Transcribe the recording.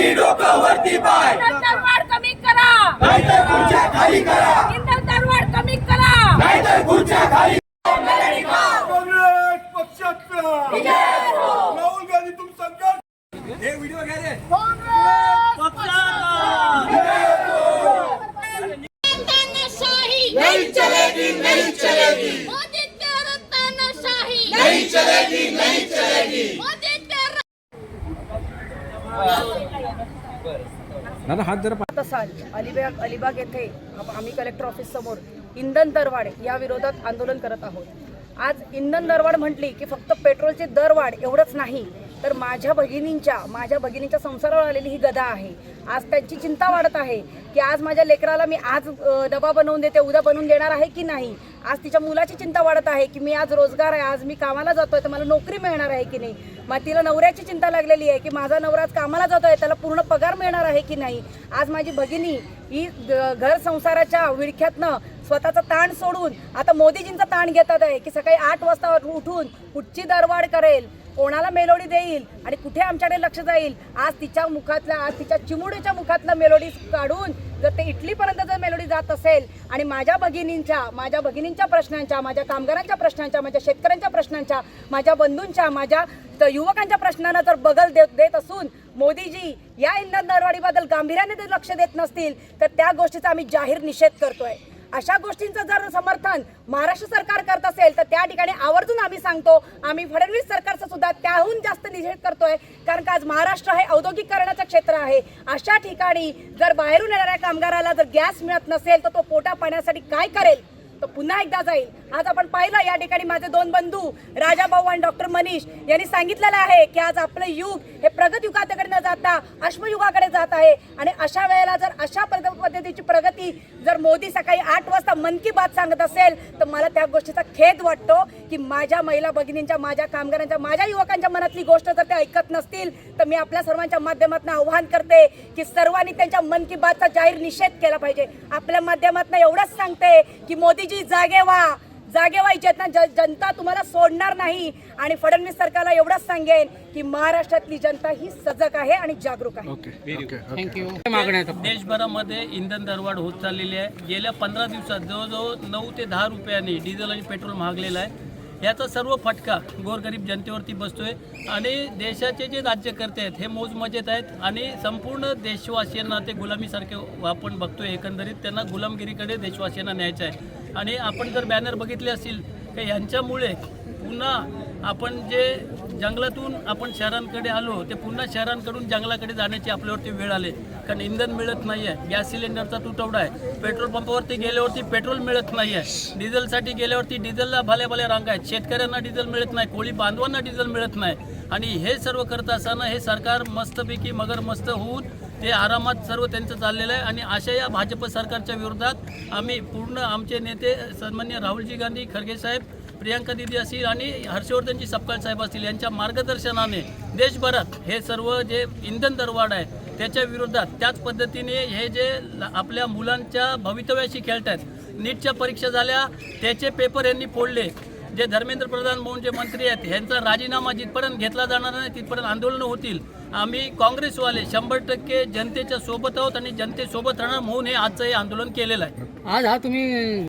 खाली डोकं वरती पाय, दरवाढ कमी करा, नाहीतर खुर्च्या खाली करा, इंधन दरवाढ कमी करा, नाहीतर खुर्च्या खाली. काँग्रेस पक्षाचा राहुल गांधी तुम संकट हे व्हिडिओ घ्या रे. तानाशाही नहीं चलेगी, नहीं चलेगी, मोदी तेरा तानाशाही नहीं चलेगी, नहीं चलेगी. मोदी तेरा साल अलिबाग येथे आम्ही कलेक्टर ऑफिस समोर इंधन दरवाढ या विरोधात आंदोलन करत आहोत. आज इंधन दरवाढ म्हटली की फक्त पेट्रोलची दरवाढ एवढंच नाही तर माझ्या भगिनींच्या संसारावर आलेली ही गदा आहे. आज त्यांची चिंता वाढत आहे की आज माझ्या लेकराला मी आज डबा बनवून देते, उद्या बनवून देणार आहे की नाही. आज तिच्या मुलाची चिंता वाढत आहे की मी आज रोजगार आहे, आज मी कामाला जातोय तर मला नोकरी मिळणार आहे की नाही. मग तिला नवऱ्याची चिंता लागलेली आहे की माझा नवरा आज कामाला जातोय, त्याला पूर्ण पगार मिळणार आहे की नाही. आज माझी भगिनी ही घर संसाराच्या विळख्यातनं स्वतःचा ताण सोडून आता मोदीजींचा ताण घेतात आहे की सकाळी 8 वाजता उठून कुठची दरवाढ करेल, कोणाला मेलोडी देईल आणि कुठे आमच्याकडे लक्ष जाईल. आज तिच्या चिमुडीच्या मुखातला मेलोडी काढून जर ते इटलीपर्यंत जर मेलोडी जात असेल आणि माझ्या भगिनींच्या प्रश्नांच्या, माझ्या कामगारांच्या प्रश्नांच्या, माझ्या शेतकऱ्यांच्या प्रश्नांच्या, माझ्या बंधूंच्या, माझ्या युवकांच्या प्रश्नांना जर बगल देत असून मोदीजी या इंधन दरवाढीबद्दल गांभीर्याने जर लक्ष देत नसतील तर त्या गोष्टीचा आम्ही जाहीर निषेध करतोय. अशा गोष्टींचं जर समर्थन महाराष्ट्र सरकार करत असेल तर त्या ठिकाणी आवर्जून आम्ही सांगतो, आम्ही फडणवीस सरकारचा सुद्धा त्याहून जास्त निषेध करतोय. कारण का आज महाराष्ट्र हे औद्योगिकरणाचं क्षेत्र आहे. अशा ठिकाणी जर बाहेरून येणाऱ्या कामगाराला जर गॅस मिळत नसेल तर तो पोटा पाण्यासाठी काय करेल, तो पुन्हा एकदा जाईल. आज आपण पाहिलं या ठिकाणी माझे 2 बंधू राजाभाऊ आणि डॉक्टर मनीष यांनी सांगितलेलं आहे की आज आपलं युग हे प्रगत युगाकडे न जाता अश्मयुगाकडे जात आहे. आणि अशा वेळेला जर अशा पद्धतीची प्रगती जर मोदी सकाळी 8 वाजता मन की बात सांगत असेल तर मला त्या गोष्टीचा खेद वाटतो की माझ्या महिला भगिनींच्या, माझ्या कामगारांच्या, माझ्या युवकांच्या मनातली गोष्ट जर ते ऐकत नसतील तर मी आपल्या सर्वांच्या माध्यमातून आव्हान करते की सर्वांनी त्यांच्या मन की बातचा जाहीर निषेध केला पाहिजे. आपल्या माध्यमातून एवढंच सांगते की मोदीजी जागे व्हा, जनता तुम्हाला सोडणार नाही. आणि फडणवीस सरकारला एवढंच सांगेन की महाराष्ट्रातली जनता ही सजग आहे आणि जागरूक आहे. थँक्यू. देशभरामध्ये इंधन दरवाढ होत चाललेली आहे. गेल्या 15 दिवसात जवळजवळ 9 ते 10 रुपयांनी डिझेल आणि पेट्रोल महागलेलं आहे. याचा सर्व फटका गोरगरीब जनतेवरती बसतोय आणि देशाचे जे राज्यकर्ते आहेत हे मौजमजेत आहेत आणि संपूर्ण देशवासियांना ते गुलामीसारखे आपण बघतोय. एकंदरीत त्यांना गुलामगिरीकडे देशवासियांना न्यायचं आहे. आणि आपण जर बॅनर बघितले असतील की यांच्यामुळे पुन्हा आपण जे जंगलातून आपण शहरांकडे आलो ते पुन्हा शहरांकडून जंगलाकडे जाण्याची आपल्यावरती वेळ आली. कारण इंधन मिळत नाही आहे, गॅस सिलेंडरचा तुटवडा आहे, पेट्रोल पंपावरती गेल्यावरती पेट्रोल मिळत नाही आहे, डिझेलसाठी गेल्यावरती डिझेलला भल्या रांगा आहेत, शेतकऱ्यांना डिझेल मिळत नाही, कोळी बांधवांना डिझेल मिळत नाही. आणि हे सर्व करत असताना हे सरकार मस्तपैकी मगरमस्त होऊन ते आरामात सर्व त्यांचं चाललेलं आहे. आणि अशा या भाजप सरकारच्या विरोधात आम्ही पूर्ण आमचे नेते सन्माननीय राहुलजी गांधी खरगे साहेब, प्रियांका दिदी असतील आणि हर्षवर्धनजी सपकाळ साहेब असतील यांच्या मार्गदर्शनाने देशभरात हे सर्व जे इंधन दरवाढ आहे त्याच्या विरोधात, त्याच पद्धतीने हे जे आपल्या मुलांच्या भवितव्याशी खेळत आहेत, नीटच्या परीक्षा झाल्या त्याचे पेपर यांनी फोडले, जे धर्मेंद्र प्रधान म्हणून जे मंत्री आहेत यांचा राजीनामा जिथपर्यंत घेतला जाणार नाही तिथपर्यंत आंदोलनं होतील. आम्ही काँग्रेसवाले 100% जनतेच्या सोबत आहोत आणि जनतेसोबत राहणार म्हणून हे आजचं हे आंदोलन केलेलं आहे. आज हा तुम्ही